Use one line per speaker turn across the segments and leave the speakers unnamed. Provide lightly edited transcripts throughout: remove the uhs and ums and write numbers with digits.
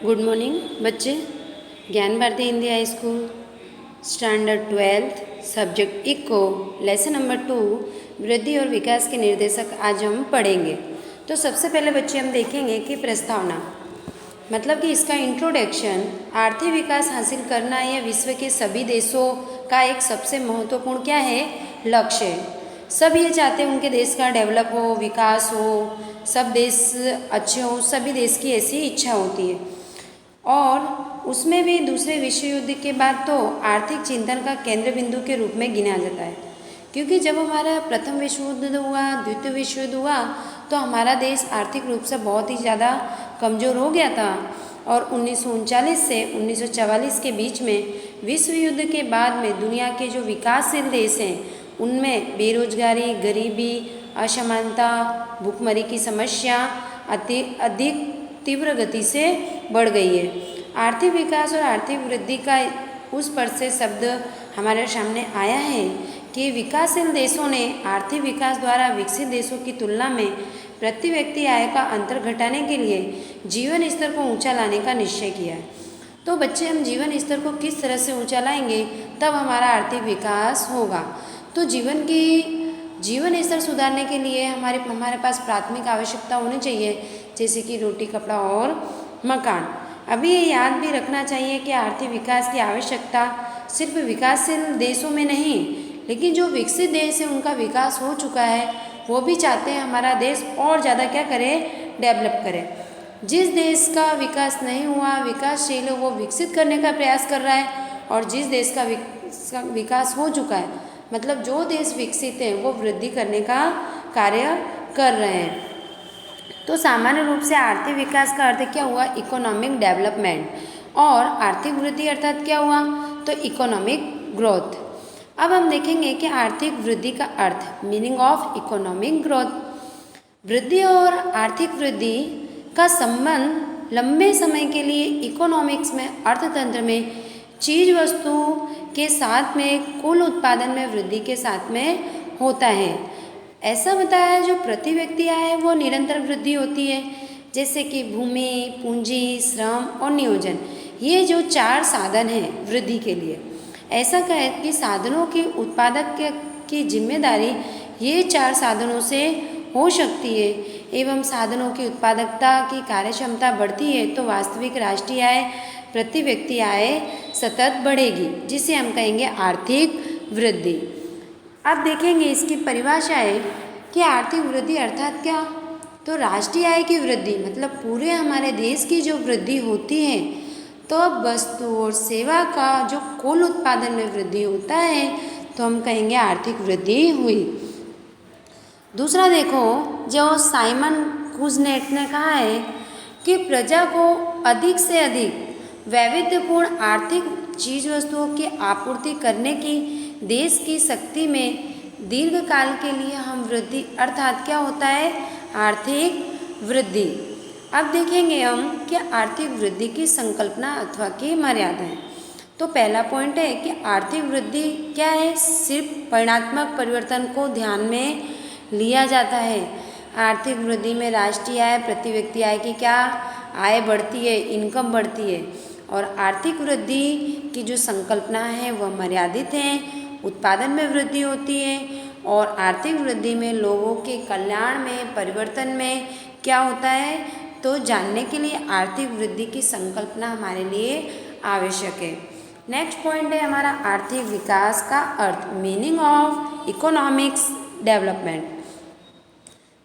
Good morning बच्चे। Gyan Bharati Hindi high school standard 12th subject eco lesson number 2 वृद्धि और विकास के निर्देशक आज हम पढ़ेंगे। तो सबसे पहले बच्चे हम देखेंगे कि प्रस्तावना मतलब कि इसका इंट्रोडक्शन। आर्थिक विकास हासिल करना यह विश्व के सभी देशों का एक सबसे महत्वपूर्ण क्या है, लक्ष्य है। सब ये चाहते हैं उनके देश का डेवलप हो, विकास हो, सब देश अच्छे हो, सभी देश की ऐसी इच्छा होती है। और उसमें भी दूसरे विश्व युद्ध के बाद तो आर्थिक चिंतन का केंद्र बिंदु के रूप में गिना जाता है, क्योंकि जब हमारा प्रथम विश्व युद्ध हुआ, द्वितीय विश्व युद्ध हुआ, तो हमारा देश आर्थिक रूप से बहुत ही ज़्यादा कमज़ोर हो गया था। और 1939 से 1944 के बीच में विश्व युद्ध के बाद में दुनिया के जो विकासशील देश हैं उनमें बेरोजगारी, गरीबी, असमानता, भूखमरी की समस्या अधिक तीव्र गति से बढ़ गई है। आर्थिक विकास और आर्थिक वृद्धि का उस पर से शब्द हमारे सामने आया है कि विकासशील देशों ने आर्थिक विकास द्वारा विकसित देशों की तुलना में प्रति व्यक्ति आय का अंतर घटाने के लिए जीवन स्तर को ऊंचा लाने का निश्चय किया है। तो बच्चे, हम जीवन स्तर को किस तरह से ऊंचा लाएंगे तब हमारा आर्थिक विकास होगा। तो जीवन स्तर सुधारने के लिए हमारे पास प्राथमिक आवश्यकता होनी चाहिए, जैसे कि रोटी, कपड़ा और मकान। अभी ये याद भी रखना चाहिए कि आर्थिक विकास की आवश्यकता सिर्फ विकासशील देशों में नहीं, लेकिन जो विकसित देश है उनका विकास हो चुका है वो भी चाहते हैं हमारा देश और ज़्यादा क्या करे, डेवलप करे। जिस देश का विकास नहीं हुआ, विकासशील है, वो विकसित करने का प्रयास कर रहा है, और जिस देश का विकास हो चुका है मतलब जो देश विकसित है वो वृद्धि करने का कार्य कर रहे हैं। तो सामान्य रूप से आर्थिक विकास का अर्थ क्या हुआ, इकोनॉमिक डेवलपमेंट, और आर्थिक वृद्धि अर्थात क्या हुआ, तो इकोनॉमिक ग्रोथ। अब हम देखेंगे कि आर्थिक वृद्धि का अर्थ, मीनिंग ऑफ इकोनॉमिक ग्रोथ। वृद्धि और आर्थिक वृद्धि का संबंध लंबे समय के लिए इकोनॉमिक्स में, अर्थतंत्र में चीज वस्तु के साथ में कुल उत्पादन में वृद्धि के साथ में होता है। ऐसा बताया है जो प्रति व्यक्ति आय है वो निरंतर वृद्धि होती है, जैसे कि भूमि, पूंजी, श्रम और नियोजन, ये जो 4 साधन हैं वृद्धि के लिए। ऐसा कहे कि साधनों की उत्पादक की जिम्मेदारी ये 4 साधनों से हो सकती है, एवं साधनों की उत्पादकता की कार्यक्षमता बढ़ती है तो वास्तविक राष्ट्रीय आय, प्रति व्यक्ति आय सतत बढ़ेगी, जिसे हम कहेंगे आर्थिक वृद्धि। अब देखेंगे इसकी परिभाषा है कि आर्थिक वृद्धि अर्थात क्या, तो राष्ट्रीय आय की वृद्धि मतलब पूरे हमारे देश की जो वृद्धि होती है, तो वस्तु और सेवा का जो कुल उत्पादन में वृद्धि होता है तो हम कहेंगे आर्थिक वृद्धि हुई। दूसरा देखो, जो साइमन कुजनेट ने कहा है कि प्रजा को अधिक से अधिक वैविध्यपूर्ण आर्थिक चीज वस्तुओं की आपूर्ति करने की देश की शक्ति में दीर्घकाल के लिए हम वृद्धि अर्थात क्या होता है, आर्थिक वृद्धि। अब देखेंगे हम कि आर्थिक वृद्धि की संकल्पना अथवा की मर्यादाएं। तो पहला पॉइंट है कि आर्थिक वृद्धि क्या है, सिर्फ परिणात्मक परिवर्तन को ध्यान में लिया जाता है। आर्थिक वृद्धि में राष्ट्रीय आय, प्रति व्यक्ति आय की क्या आय बढ़ती है, इनकम बढ़ती है, और आर्थिक वृद्धि की जो संकल्पना है वह मर्यादित है, उत्पादन में वृद्धि होती है, और आर्थिक वृद्धि में लोगों के कल्याण में, परिवर्तन में क्या होता है, तो जानने के लिए आर्थिक वृद्धि की संकल्पना हमारे लिए आवश्यक है। नेक्स्ट पॉइंट है हमारा आर्थिक विकास का अर्थ, मीनिंग ऑफ इकोनॉमिक्स डेवलपमेंट।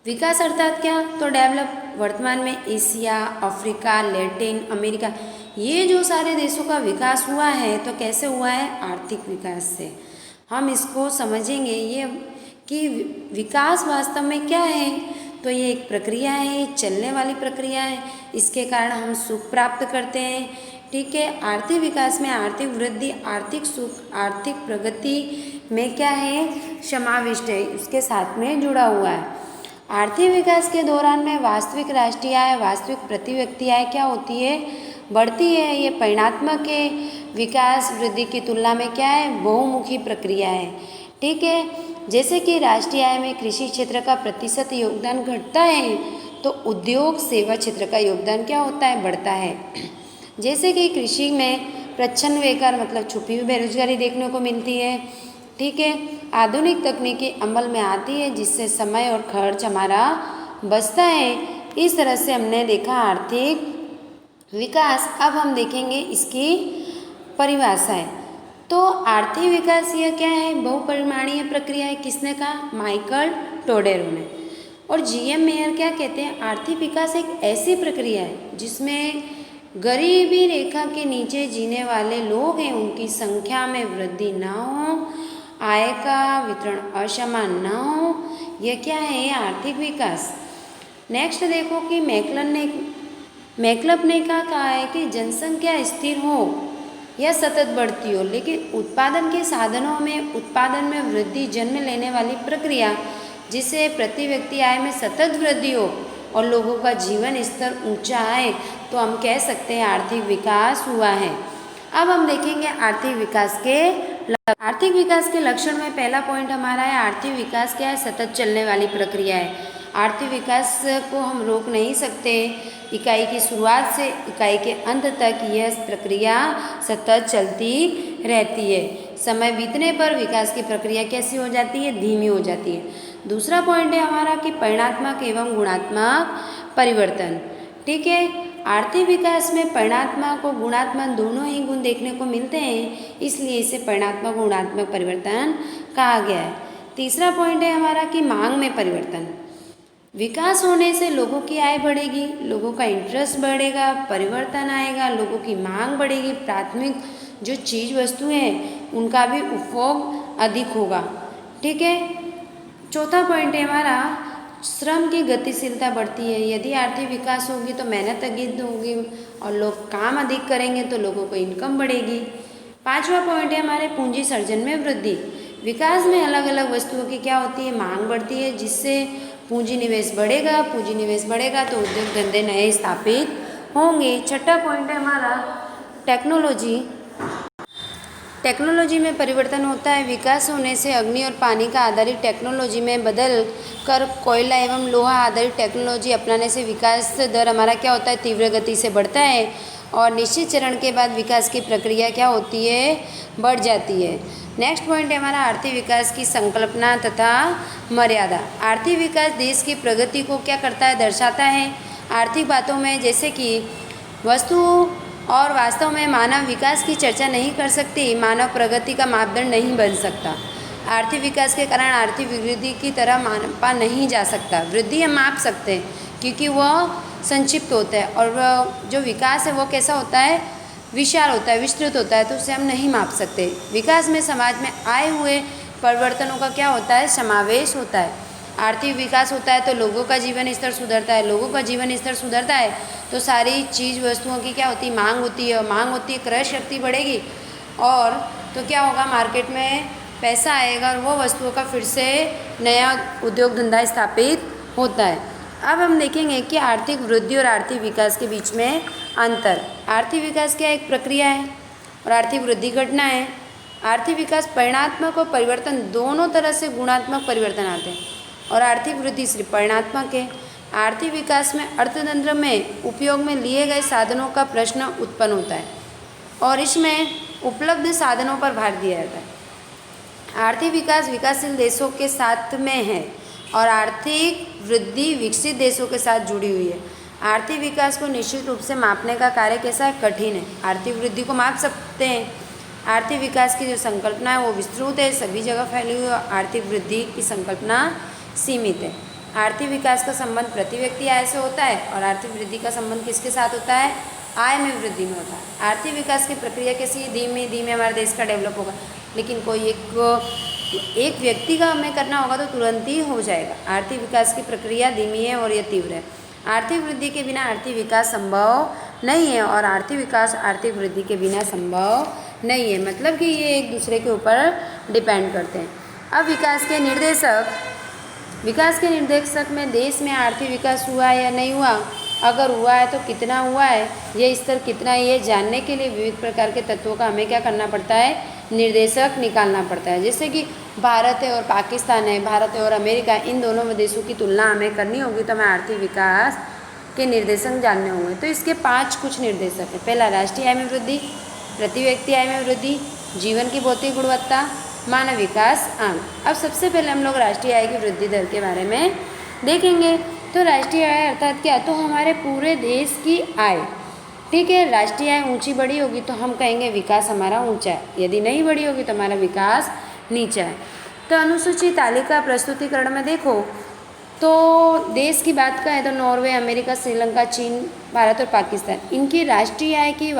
विकास अर्थात क्या, तो डेवलप। वर्तमान में एशिया, अफ्रीका, लैटिन अमेरिका, ये जो सारे देशों का विकास हुआ है तो कैसे हुआ है, आर्थिक विकास से। हम इसको समझेंगे ये कि विकास वास्तव में क्या है, तो ये एक प्रक्रिया है, चलने वाली प्रक्रिया है, इसके कारण हम सुख प्राप्त करते हैं। ठीक है, आर्थिक विकास में आर्थिक वृद्धि, आर्थिक सुख, आर्थिक प्रगति में क्या है, समाविष्ट है, उसके साथ में जुड़ा हुआ है। आर्थिक विकास के दौरान में वास्तविक राष्ट्रीय आय, वास्तविक प्रति व्यक्ति आय क्या होती है, बढ़ती है। ये परिणात्मक है, विकास वृद्धि की तुलना में क्या है, बहुमुखी प्रक्रिया है। ठीक है, जैसे कि राष्ट्रीय आय में कृषि क्षेत्र का प्रतिशत योगदान घटता है तो उद्योग सेवा क्षेत्र का योगदान क्या होता है, बढ़ता है। जैसे कि कृषि में प्रच्छन्न बेकार मतलब छुपी हुई बेरोजगारी देखने को मिलती है। ठीक है, आधुनिक तकनीकी अमल में आती है जिससे समय और खर्च हमारा बचता है। इस तरह से हमने देखा आर्थिक विकास। अब हम देखेंगे इसकी परिभाषाएं। तो आर्थिक विकास यह क्या है? बहुपरिमाणीय प्रक्रिया है। किसने कहा? माइकल टोडेरो ने। और जीएम मेयर क्या कहते हैं? आर्थिक विकास एक ऐसी प्रक्रिया है जिसमें गरीबी रेखा के नीचे जीने वाले लोग हैं उनकी संख्या में वृद्धि न हो, आय का वितरण असमान न हो। यह क्या है? ये आर्थिक विकास। नेक्स्ट देखो कि मैकलब ने क्या कहा है कि जनसंख्या स्थिर हो या सतत बढ़ती हो, लेकिन उत्पादन के साधनों में उत्पादन में वृद्धि जन्म लेने वाली प्रक्रिया जिससे प्रति व्यक्ति आय में सतत वृद्धि हो और लोगों का जीवन स्तर ऊंचा आए तो हम कह सकते हैं आर्थिक विकास हुआ है। अब हम देखेंगे आर्थिक विकास के लक्षण में पहला पॉइंट हमारा है आर्थिक विकास क्या है? सतत चलने वाली प्रक्रिया है। आर्थिक विकास को हम रोक नहीं सकते। इकाई की शुरुआत से इकाई के अंत तक यह प्रक्रिया सतत चलती रहती है। समय बीतने पर विकास की प्रक्रिया कैसी हो जाती है? धीमी हो जाती है। दूसरा पॉइंट है हमारा कि परिणात्मक एवं गुणात्मक परिवर्तन। ठीक है, आर्थिक विकास में परिणात्मक और गुणात्मक दोनों ही गुण देखने को मिलते हैं, इसलिए इसे परिणात्मक गुणात्मक परिवर्तन कहा गया है। तीसरा पॉइंट है हमारा कि मांग में परिवर्तन। विकास होने से लोगों की आय बढ़ेगी, लोगों का इंटरेस्ट बढ़ेगा, परिवर्तन आएगा, लोगों की मांग बढ़ेगी, प्राथमिक जो चीज़ वस्तु हैं उनका भी उपभोग अधिक होगा। ठीक है, चौथा पॉइंट है हमारा श्रम की गतिशीलता बढ़ती है। यदि आर्थिक विकास होगी तो मेहनत अधिक होगी और लोग काम अधिक करेंगे तो लोगों को इनकम बढ़ेगी। पांचवा पॉइंट है हमारे पूंजी सर्जन में वृद्धि। विकास में अलग अलग वस्तुओं की क्या होती है? मांग बढ़ती है, जिससे पूंजी निवेश बढ़ेगा। पूंजी निवेश बढ़ेगा तो उद्योग धंधे नए स्थापित होंगे। छठा पॉइंट है हमारा टेक्नोलॉजी। टेक्नोलॉजी में परिवर्तन होता है। विकास होने से अग्नि और पानी का आधारित टेक्नोलॉजी में बदल कर कोयला एवं लोहा आधारित टेक्नोलॉजी अपनाने से विकास दर हमारा क्या होता है? तीव्र गति से बढ़ता है और निश्चित चरण के बाद विकास की प्रक्रिया क्या होती है? बढ़ जाती है। नेक्स्ट पॉइंट है हमारा आर्थिक विकास की संकल्पना तथा मर्यादा। आर्थिक विकास देश की प्रगति को क्या करता है? दर्शाता है। आर्थिक बातों में जैसे कि वस्तु और वास्तव में मानव विकास की चर्चा नहीं कर सकती, मानव प्रगति का मापदंड नहीं बन सकता। आर्थिक विकास के कारण आर्थिक वृद्धि की तरह मापा नहीं जा सकता। वृद्धि हम माप सकते हैं क्योंकि वह संक्षिप्त होता है और वह जो विकास है वो कैसा होता है? विशाल होता है, विस्तृत होता है, तो उसे हम नहीं माप सकते। विकास में समाज में आए हुए परिवर्तनों का क्या होता है? समावेश होता है। आर्थिक विकास होता है तो लोगों का जीवन स्तर सुधरता है। लोगों का जीवन स्तर सुधरता है तो सारी चीज़ वस्तुओं की क्या होती है? मांग होती है। मांग होती है, क्रय शक्ति बढ़ेगी और तो क्या होगा? मार्केट में पैसा आएगा और वो वस्तुओं का फिर से नया उद्योग धंधा स्थापित होता है। अब हम देखेंगे कि आर्थिक वृद्धि और आर्थिक विकास के बीच में अंतर। आर्थिक विकास क्या एक प्रक्रिया है और आर्थिक वृद्धि घटना है। आर्थिक विकास परिणात्मक और परिवर्तन दोनों तरह से गुणात्मक परिवर्तन आते हैं और आर्थिक वृद्धि सिर्फ परिणात्मक है। आर्थिक विकास में अर्थतंत्र में उपयोग में लिए गए साधनों का प्रश्न उत्पन्न होता है और इसमें उपलब्ध साधनों पर भार दिया जाता है। आर्थिक विकास विकासशील देशों के साथ में है और आर्थिक वृद्धि विकसित देशों के साथ जुड़ी हुई है। आर्थिक विकास को निश्चित रूप से मापने का कार्य कैसा है? कठिन है। आर्थिक वृद्धि को माप सकते हैं। आर्थिक विकास की जो संकल्पना है वो विस्तृत है, सभी जगह फैली हुई है। आर्थिक वृद्धि की संकल्पना सीमित है। आर्थिक विकास का संबंध प्रति व्यक्ति आय से होता है और आर्थिक वृद्धि का संबंध किसके साथ होता है? आय में वृद्धि में होता है। आर्थिक विकास की प्रक्रिया कैसी? धीमे धीमे हमारे देश का डेवलप होगा, लेकिन कोई एक व्यक्ति का हमें करना होगा तो तुरंत ही हो जाएगा। आर्थिक विकास की प्रक्रिया धीमी है और यह तीव्र है। आर्थिक वृद्धि के बिना आर्थिक विकास संभव नहीं है और आर्थिक विकास आर्थिक वृद्धि के बिना संभव नहीं है। मतलब कि ये एक दूसरे के ऊपर डिपेंड करते हैं। अब विकास के निर्देशक में देश में आर्थिक विकास हुआ है या नहीं हुआ, अगर हुआ है तो कितना हुआ है, ये स्तर कितना है, ये जानने के लिए विविध प्रकार के तत्वों का हमें क्या करना पड़ता है? निर्देशक निकालना पड़ता है। जैसे कि भारत है और पाकिस्तान है, भारत है और अमेरिका, इन दोनों देशों की तुलना हमें करनी होगी तो हमें आर्थिक विकास के निर्देशक जानने होंगे। तो इसके 5 कुछ निर्देशक हैं। पहला, राष्ट्रीय आय में वृद्धि, प्रति व्यक्ति आय में वृद्धि, जीवन की भौतिक गुणवत्ता, मानव विकास अंग। अब सबसे पहले हम लोग राष्ट्रीय आय की वृद्धि दर के बारे में देखेंगे। तो राष्ट्रीय आय अर्थात क्या, तो हमारे पूरे देश की आय, ठीक है। राष्ट्रीय आय ऊंची बड़ी होगी तो हम कहेंगे विकास हमारा ऊंचा है, यदि नहीं बड़ी होगी तो हमारा विकास नीचा है। तो अनुसूची तालिका प्रस्तुतिकरण में देखो तो देश की बात करें तो नॉर्वे, अमेरिका, श्रीलंका, चीन, भारत और पाकिस्तान, इनकी राष्ट्रीय आय की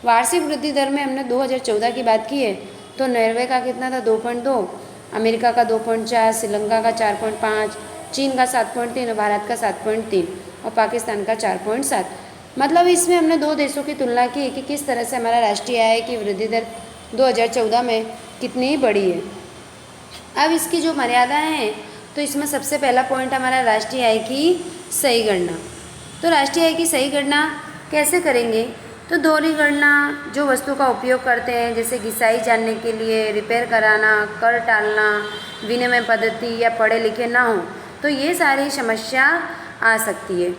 वार्षिक वृद्धि दर में हमने 2014 की बात की है तो नॉर्वे का कितना था, 2.2, अमेरिका का 2.4, श्रीलंका का 4.5, चीन का 7.3 और भारत का 7.3 और पाकिस्तान का 4.7। मतलब इसमें हमने 2 देशों की तुलना की कि किस तरह से हमारा राष्ट्रीय आय की वृद्धि दर 2014 में कितनी बड़ी है। अब इसकी जो मर्यादाएं हैं तो इसमें सबसे पहला पॉइंट हमारा राष्ट्रीय आय की सही गणना। तो राष्ट्रीय आय की सही गणना कैसे करेंगे, तो दोहरी गणना, जो वस्तु का उपयोग करते हैं जैसे घिसाई जानने के लिए, रिपेयर कराना, कर टालना, विनिमय पद्धति या पढ़े लिखे ना हो तो ये सारी समस्या आ सकती है।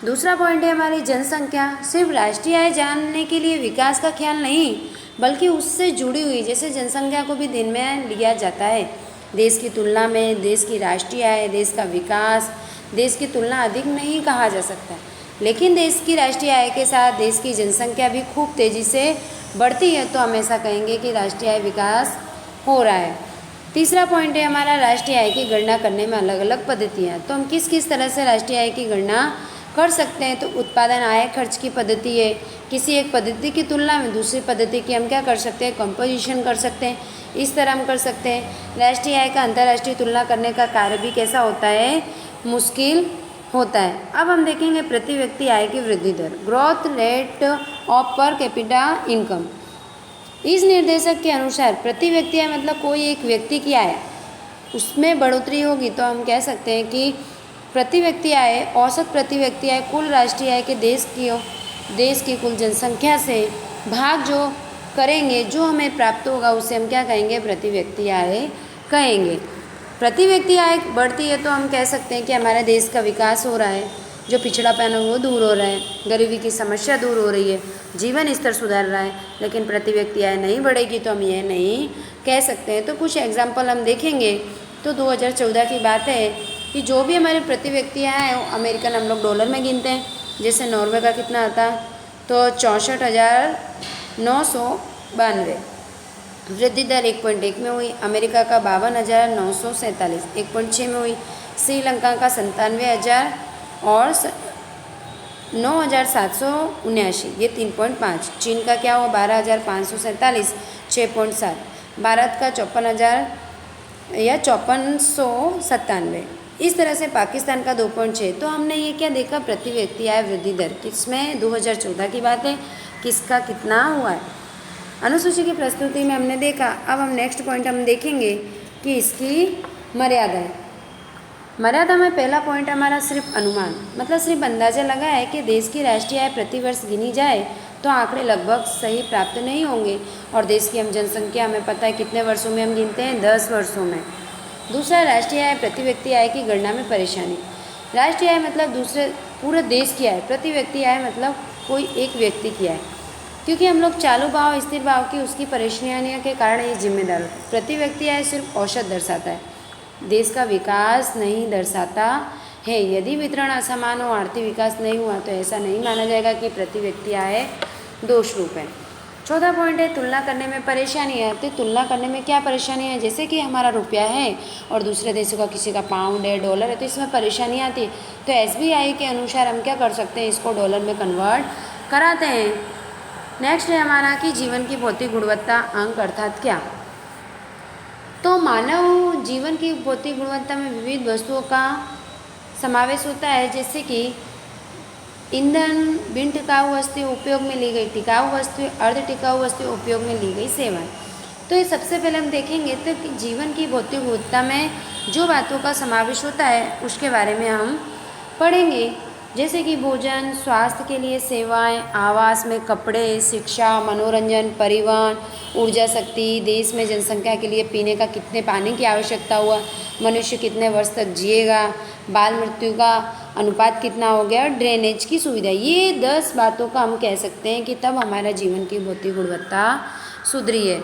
दूसरा पॉइंट है हमारी जनसंख्या। सिर्फ राष्ट्रीय आय जानने के लिए विकास का ख्याल नहीं बल्कि उससे जुड़ी हुई जैसे जनसंख्या को भी ध्यान में लिया जाता है। देश की तुलना में देश की राष्ट्रीय आय, देश का विकास, देश की तुलना अधिक नहीं कहा जा सकता, लेकिन देश की राष्ट्रीय आय के साथ देश की जनसंख्या भी खूब तेज़ी से बढ़ती है तो हमेशा कहेंगे कि राष्ट्रीय आय विकास हो रहा है। तीसरा पॉइंट है हमारा राष्ट्रीय आय की गणना करने में अलग अलग पद्धतियाँ। तो हम किस किस तरह से राष्ट्रीय आय की गणना कर सकते हैं, तो उत्पादन आय खर्च की पद्धति है। किसी एक पद्धति की तुलना में दूसरी पद्धति की हम क्या कर सकते हैं, कंपोजिशन कर सकते हैं, इस तरह हम कर सकते हैं। राष्ट्रीय आय का अंतर्राष्ट्रीय तुलना करने का कार्य भी कैसा होता है, मुश्किल होता है। अब हम देखेंगे प्रति व्यक्ति आय की वृद्धि दर, growth rate of per capita income. इस निर्देशक के अनुसार प्रति व्यक्ति आय मतलब कोई एक व्यक्ति की आय उसमें बढ़ोतरी होगी तो हम कह सकते हैं कि प्रति व्यक्ति आय, औसत प्रति व्यक्ति आय कुल राष्ट्रीय आय के देश की कुल जनसंख्या से भाग जो करेंगे, जो हमें प्राप्त होगा उसे हम क्या कहेंगे, प्रति व्यक्ति आय कहेंगे। प्रति व्यक्ति आय बढ़ती है तो हम कह सकते हैं कि हमारे देश का विकास हो रहा है, जो पिछड़ापन है वो दूर हो रहा है, गरीबी की समस्या दूर हो रही है, जीवन स्तर सुधर रहा है। लेकिन प्रति व्यक्ति आय नहीं बढ़ेगी तो हम ये नहीं कह सकते हैं। तो कुछ एग्जाम्पल हम देखेंगे। तो 2014 की बात है कि जो भी हमारे प्रति व्यक्ति आय अमेरिकन हम लोग डॉलर में गिनते हैं। जैसे नॉर्वे का कितना आता तो 64,992, वृद्धि दर 1.1 में हुई। अमेरिका का 52,947, 1.6 में हुई। श्रीलंका का 97,000 और 9,779, ये 3.5। चीन का क्या हुआ, 12,547, 6.7। भारत का 54,000 या 5497। इस तरह से पाकिस्तान का 2.6। तो हमने ये क्या देखा, प्रति व्यक्ति आय वृद्धि दर किसमें 2014 की बात है, किसका कितना हुआ है। अनुसूची की प्रस्तुति में हमने देखा। अब हम नेक्स्ट पॉइंट हम देखेंगे कि इसकी मर्यादा है। मर्यादा में पहला पॉइंट हमारा सिर्फ अनुमान, मतलब सिर्फ अंदाज़ा लगा है कि देश की राष्ट्रीय आय प्रति वर्ष गिनी जाए तो आंकड़े लगभग सही प्राप्त नहीं होंगे। और देश की हम जनसंख्या हमें पता है कितने वर्षों में हम गिनते हैं, 10 वर्षों में। दूसरा, राष्ट्रीय आय प्रति व्यक्ति आय की गणना में परेशानी। राष्ट्रीय आय मतलब पूरे देश की आय, प्रति व्यक्ति आय मतलब कोई एक व्यक्ति की आय। क्योंकि हम लोग चालू भाव, स्थिर भाव की उसकी परेशानियों के कारण ये जिम्मेदार होता है। प्रति व्यक्ति आय सिर्फ औसत दर्शाता है, देश का विकास नहीं दर्शाता है। यदि वितरण असमान हो, आर्थिक विकास नहीं हुआ तो ऐसा नहीं माना जाएगा कि प्रति व्यक्ति आय दोष रूप है। चौथा पॉइंट है तुलना करने में परेशानी है। तो तुलना करने में क्या परेशानी है, जैसे कि हमारा रुपया है और दूसरे देशों का किसी का पाउंड है, डॉलर है, तो इसमें परेशानी आती है। तो SBI के अनुसार हम क्या कर सकते हैं, इसको डॉलर में कन्वर्ट कराते हैं। नेक्स्ट है हमारा कि जीवन की भौतिक गुणवत्ता अंक अर्थात क्या। तो मानव जीवन की भौतिक गुणवत्ता में विविध वस्तुओं का समावेश होता है, जैसे कि ईंधन, बिन टिकाऊ वस्तुएं उपयोग में ली गई टिकाऊ वस्तुएं, अर्ध टिकाऊ वस्तुएं उपयोग में ली गई सेवाएं। तो ये सबसे पहले हम देखेंगे तो कि जीवन की भौतिक गुणवत्ता में जो बातों का समावेश होता है उसके बारे में हम पढ़ेंगे। जैसे कि भोजन, स्वास्थ्य के लिए सेवाएं, आवास में कपड़े, शिक्षा, मनोरंजन, परिवहन, ऊर्जा शक्ति, देश में जनसंख्या के लिए पीने का कितने पानी की आवश्यकता हुआ, मनुष्य कितने वर्ष तक जिएगा, बाल मृत्यु का अनुपात कितना हो गया, ड्रेनेज की सुविधा। ये 10 बातों का हम कह सकते हैं कि तब हमारा जीवन की भौतिक गुणवत्ता सुधरी है।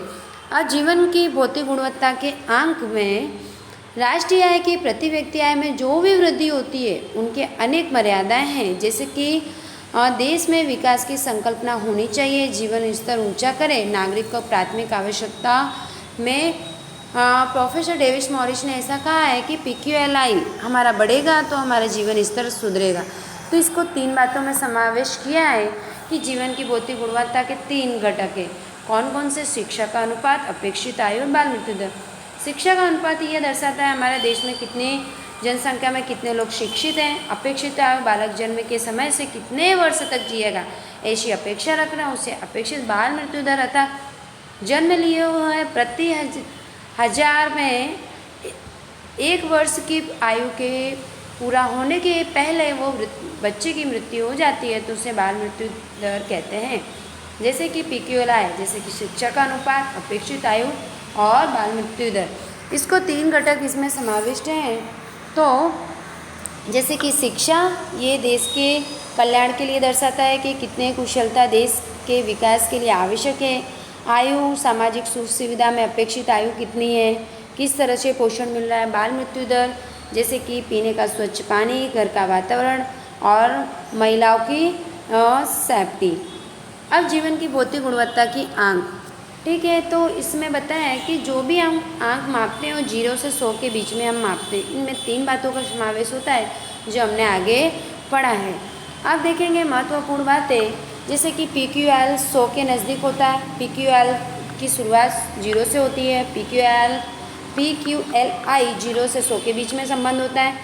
आज जीवन की भौतिक गुणवत्ता के अंक में राष्ट्रीय आय की प्रति व्यक्ति आय में जो भी वृद्धि होती है उनके अनेक मर्यादाएं हैं, जैसे कि देश में विकास की संकल्पना होनी चाहिए, जीवन स्तर ऊंचा करे, नागरिक को प्राथमिक आवश्यकता में प्रोफेसर डेविस मॉरिस ने ऐसा कहा है कि PQLI हमारा बढ़ेगा तो हमारा जीवन स्तर सुधरेगा। तो इसको 3 बातों में समावेश किया है कि जीवन की भौतिक गुणवत्ता के 3 घटक है। कौन कौन से? शिक्षा का अनुपात, अपेक्षित आयु और बाल मृत्यु दर। शिक्षा का अनुपात यह दर्शाता है हमारे देश में कितनी जनसंख्या में कितने लोग शिक्षित हैं। अपेक्षित आयु, बालक जन्म के समय से कितने वर्ष तक जिएगा ऐसी अपेक्षा रखना, उससे अपेक्षित बाल मृत्यु दर अर्थात जन्म लिए हुए प्रति हजार में 1 वर्ष की आयु के पूरा होने के पहले वो बच्चे की मृत्यु हो जाती है तो उसे बाल मृत्यु दर कहते हैं। जैसे कि PQLI, जैसे कि शिक्षा का अनुपात, अपेक्षित आयु और बाल मृत्यु दर, इसको 3 घटक इसमें समाविष्ट हैं। तो जैसे कि शिक्षा, ये देश के कल्याण के लिए दर्शाता है कि कितने कुशलता देश के विकास के लिए आवश्यक है। आयु, सामाजिक सुख सुविधा में अपेक्षित आयु कितनी है, किस तरह से पोषण मिल रहा है। बाल मृत्यु दर, जैसे कि पीने का स्वच्छ पानी, घर का वातावरण और महिलाओं की सेफ्टी। अब जीवन की भौतिक गुणवत्ता की आंक, ठीक है, तो इसमें बताया है कि जो भी हम आंक मापते हैं वो 0 से 100 के बीच में हम मापते हैं। इनमें 3 बातों का समावेश होता है जो हमने आगे पढ़ा है। अब देखेंगे महत्वपूर्ण बातें, जैसे कि PQL 100 के नज़दीक होता है। PQL की शुरुआत 0 से होती है। PQLI 0 से 100 के बीच में संबंध होता है।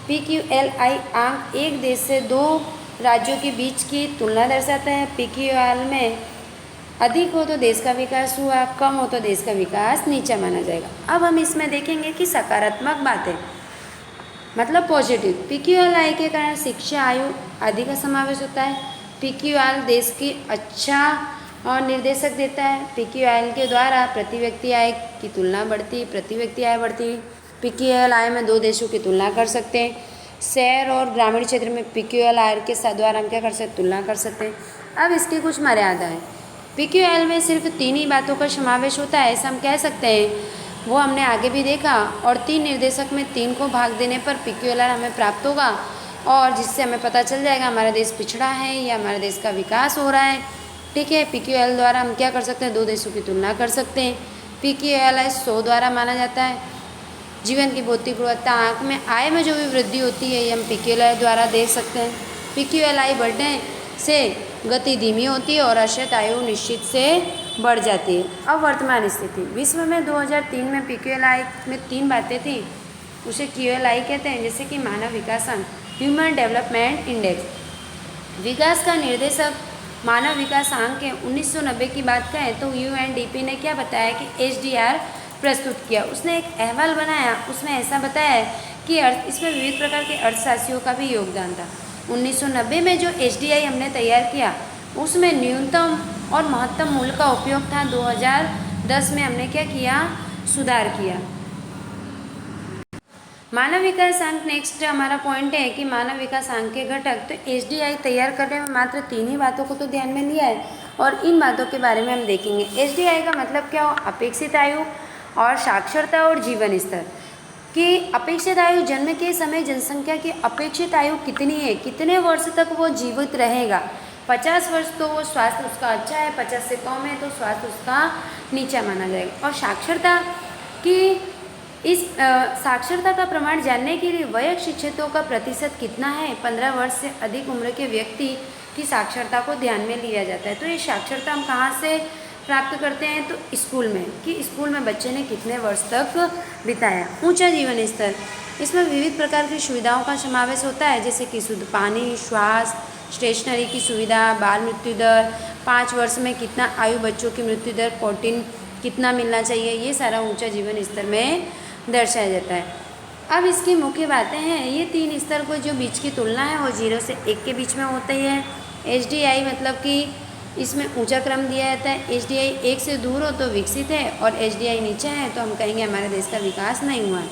PQLI आंक एक देश से 2 राज्यों के बीच की तुलना दर्शाता है। PQL में अधिक हो तो देश का विकास हुआ, कम हो तो देश का विकास नीचा माना जाएगा। अब हम इसमें देखेंगे कि सकारात्मक बातें, मतलब पॉजिटिव। PQLI के कारण शिक्षा आयु आदि का समावेश होता है। PQL देश की अच्छा और निर्देशक देता है। PQL के द्वारा प्रति व्यक्ति आय की तुलना बढ़ती, प्रति व्यक्ति आय बढ़ती। PQLI में 2 देशों की तुलना कर सकते हैं। शहर और ग्रामीण क्षेत्र में PQLI के साथ द्वारा हम क्या कर सकते हैं, तुलना कर सकते हैं। अब इसकी कुछ मर्यादा है। PQL में सिर्फ 3 ही बातों का समावेश होता है, ऐसा हम कह सकते हैं। वो हमने आगे भी देखा, और 3 निर्देशक में 3 को भाग देने पर PQLI हमें प्राप्त होगा, और जिससे हमें पता चल जाएगा हमारा देश पिछड़ा है या हमारे देश का विकास हो रहा है। ठीक है, PQL द्वारा हम क्या कर सकते हैं, 2 देशों की तुलना कर सकते हैं। PQLI 100 द्वारा माना जाता है। जीवन की भौतिक गुणवत्ता आंक में आय में जो भी वृद्धि होती है ये हम PQLI द्वारा देख सकते हैं। PQLI बढ़ने से गति धीमी होती है और अशक्त आयु निश्चित से बढ़ जाती है। अब वर्तमान स्थिति, विश्व में 2003 में PQLI में 3 बातें थी, उसे QLI कहते हैं, जैसे कि मानव विकासांक, ह्यूमन डेवलपमेंट इंडेक्स। विकास का निर्देशक मानव विकास आंक है। 1990 की बात करें तो UNDP ने क्या बताया कि HDR प्रस्तुत किया। उसने एक अहवाल बनाया, उसमें ऐसा बताया है कि इसमें विविध प्रकार के अर्थशास्त्रियों का भी योगदान था। 1990 में जो HDI हमने तैयार किया उसमें न्यूनतम और महत्तम मूल्य का उपयोग था। 2010 में हमने क्या किया, सुधार किया। मानव विकास आंक, नेक्स्ट हमारा पॉइंट है कि मानव विकास आंक के घटक। तो HDI तैयार करने में मात्र 3 ही बातों को तो ध्यान में लिया है, और इन बातों के बारे में हम देखेंगे। HDI का मतलब क्या हो, अपेक्षित आयु और साक्षरता और जीवन स्तर। कि अपेक्षित आयु, जन्म के समय जनसंख्या की अपेक्षित आयु कितनी है, कितने वर्ष तक वो जीवित रहेगा। 50 वर्ष तो वो स्वास्थ्य उसका अच्छा है, 50 से कम है तो स्वास्थ्य उसका नीचा माना जाएगा। और साक्षरता की, इस साक्षरता का प्रमाण जानने के लिए वयस्क शिक्षितों का प्रतिशत कितना है, 15 वर्ष से अधिक उम्र के व्यक्ति की साक्षरता को ध्यान में लिया जाता है। तो ये साक्षरता हम कहाँ से प्राप्त करते हैं, तो स्कूल में, कि स्कूल में बच्चे ने कितने वर्ष तक बिताया। ऊंचा जीवन स्तर, इसमें विविध प्रकार की सुविधाओं का समावेश होता है, जैसे कि शुद्ध पानी, स्वास्थ्य, स्टेशनरी की सुविधा, बाल मृत्यु दर, 5 वर्ष में कितना आयु बच्चों की मृत्यु दर, प्रोटीन कितना मिलना चाहिए, ये सारा ऊंचा जीवन स्तर में दर्शाया जाता है। अब इसकी मुख्य बातें हैं, ये 3 स्तर को जो बीच की तुलना है वो 0 से 1 के बीच में होती है। HDI मतलब कि इसमें ऊंचा क्रम दिया जाता है। HDI 1 से दूर हो तो विकसित है और HDI नीचे है तो हम कहेंगे हमारे देश का विकास नहीं हुआ है।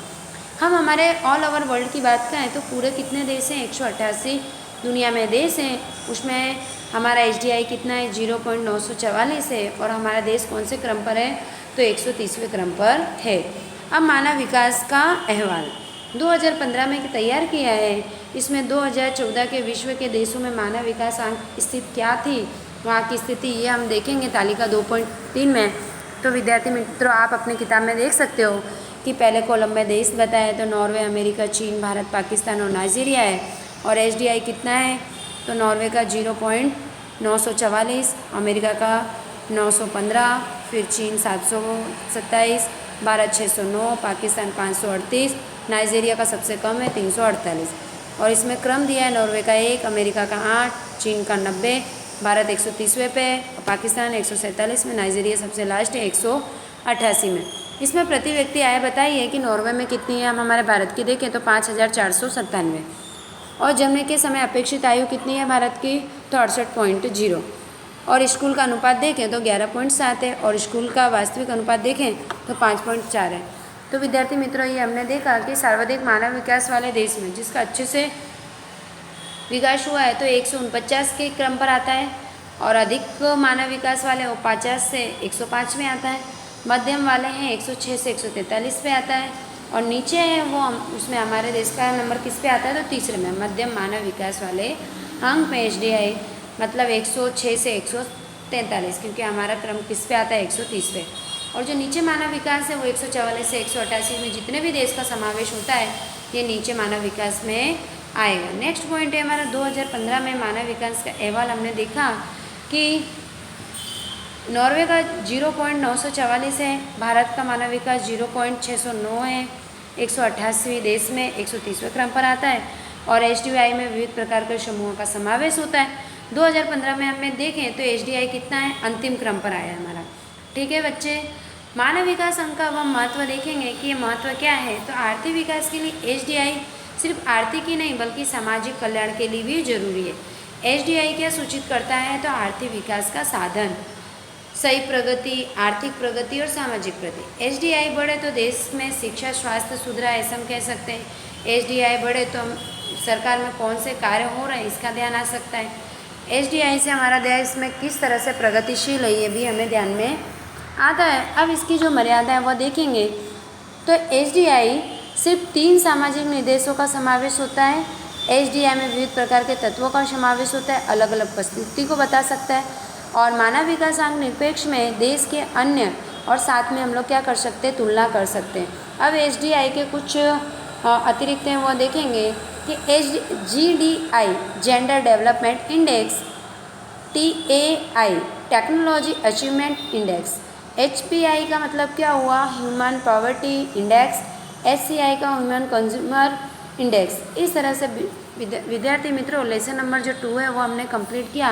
हम हमारे ऑल ओवर वर्ल्ड की बात करें तो पूरे कितने देश हैं, 188 दुनिया में देश हैं, उसमें हमारा HDI कितना है, 0.944 है और हमारा देश कौन से क्रम पर है, तो 130वें क्रम पर है। अब मानव विकास का अहवाल 2015 में तैयार किया है। इसमें 2014 के विश्व के देशों में मानव विकास आंक स्थिति क्या थी, वहाँ की स्थिति ये हम देखेंगे तालिका 2.3 में। तो विद्यार्थी मित्रों, आप अपनी किताब में देख सकते हो कि पहले कॉलम में देश बताया तो नॉर्वे, अमेरिका, चीन, भारत, पाकिस्तान और नाइजीरिया है। और HDI कितना है, तो नॉर्वे का 0.944, अमेरिका का 915, फिर चीन 727, भारत 609, पाकिस्तान 538, नाइजीरिया का सबसे कम है 348। और इसमें क्रम दिया है, नॉर्वे का 1, अमेरिका का 8, चीन का 90, भारत 130वें पे, पाकिस्तान 147 में, नाइजीरिया सबसे लास्ट है 188 में। इसमें प्रति व्यक्ति आय बताइए कि नॉर्वे में कितनी है। हम हमारे भारत की देखें तो 5497 और जन्मने के समय अपेक्षित आयु कितनी है भारत की, तो 68.0। और स्कूल का अनुपात देखें तो 11.7 है और स्कूल का वास्तविक अनुपात देखें तो 5.4 है। तो विद्यार्थी मित्रों, ये हमने देखा कि सर्वाधिक मानव विकास वाले देश में जिसका अच्छे से विकास हुआ है तो 149 के क्रम पर आता है और अधिक मानव विकास वाले वो 50 से 105 में आता है। मध्यम वाले हैं 106 से 143 पे आता है और नीचे है वो उसमें हमारे देश का नंबर किस पे आता है, तो तीसरे में। मध्यम मानव विकास वाले अंक में HDI मतलब 106 से 143, क्योंकि हमारा क्रम किस पे आता है, 130 पे। और जो नीचे मानव विकास है वो 144 से 188 में जितने भी देश का समावेश होता है ये नीचे मानव विकास में आएगा। नेक्स्ट पॉइंट है हमारा 2015 में मानव विकास का अहवाल। हमने देखा कि नॉर्वे का 0.944 है, भारत का मानव विकास 0.609 है, 188वें देश में 130वें क्रम पर आता है और HDI में विविध प्रकार के समूहों का समावेश होता है। 2015 में हमें देखें तो HDI कितना है, अंतिम क्रम पर आया है हमारा। ठीक है बच्चे, मानव विकास अंक का हम महत्व देखेंगे कि ये महत्व क्या है। तो आर्थिक विकास के लिए HDI सिर्फ आर्थिक ही नहीं बल्कि सामाजिक कल्याण के लिए भी जरूरी है। HDI क्या सूचित करता है, तो आर्थिक विकास का साधन, सही प्रगति, आर्थिक प्रगति और सामाजिक प्रगति। HDI बढ़े तो देश में शिक्षा, स्वास्थ्य सुधरा, ऐसा हम कह सकते हैं। HDI बढ़े तो हम सरकार में कौन से कार्य हो रहे हैं इसका ध्यान आ सकता है। HDI से हमारा देश में किस तरह से प्रगतिशील है ये भी हमें ध्यान में आता है। अब इसकी जो मर्यादा है वो देखेंगे तो HDI सिर्फ 3 सामाजिक निर्देशों का समावेश होता है। HDI में विविध प्रकार के तत्वों का समावेश होता है, अलग अलग परिस्थिति को बता सकता है और मानव विकास अंक निरपेक्ष में देश के अन्य और साथ में हम लोग क्या कर सकते हैं, तुलना कर सकते हैं। अब HDI के कुछ अतिरिक्त हैं वो देखेंगे कि GDI gender development index, TAI technology achievement index, HPI का मतलब क्या हुआ, ह्यूमन पॉवर्टी इंडेक्स, SCI का ह्यूमन कंज्यूमर इंडेक्स। इस तरह से विद्यार्थी मित्रों लेसन नंबर जो 2 है वो हमने कंप्लीट किया।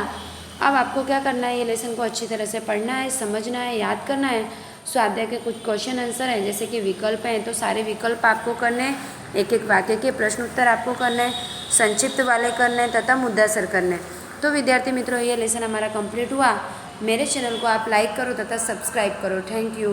अब आपको क्या करना है, ये लेसन को अच्छी तरह से पढ़ना है, समझना है, याद करना है। स्वाध्याय के कुछ क्वेश्चन आंसर हैं जैसे कि विकल्प हैं तो सारे विकल्प आपको करने हैं, एक एक वाक्य के प्रश्न उत्तर आपको करने हैं, संक्षिप्त वाले करने हैं तथा मुद्दासर करने हैं। तो विद्यार्थी मित्रों ये लेसन हमारा कंप्लीट हुआ। मेरे चैनल को आप लाइक करो तथा सब्सक्राइब करो। Thank you.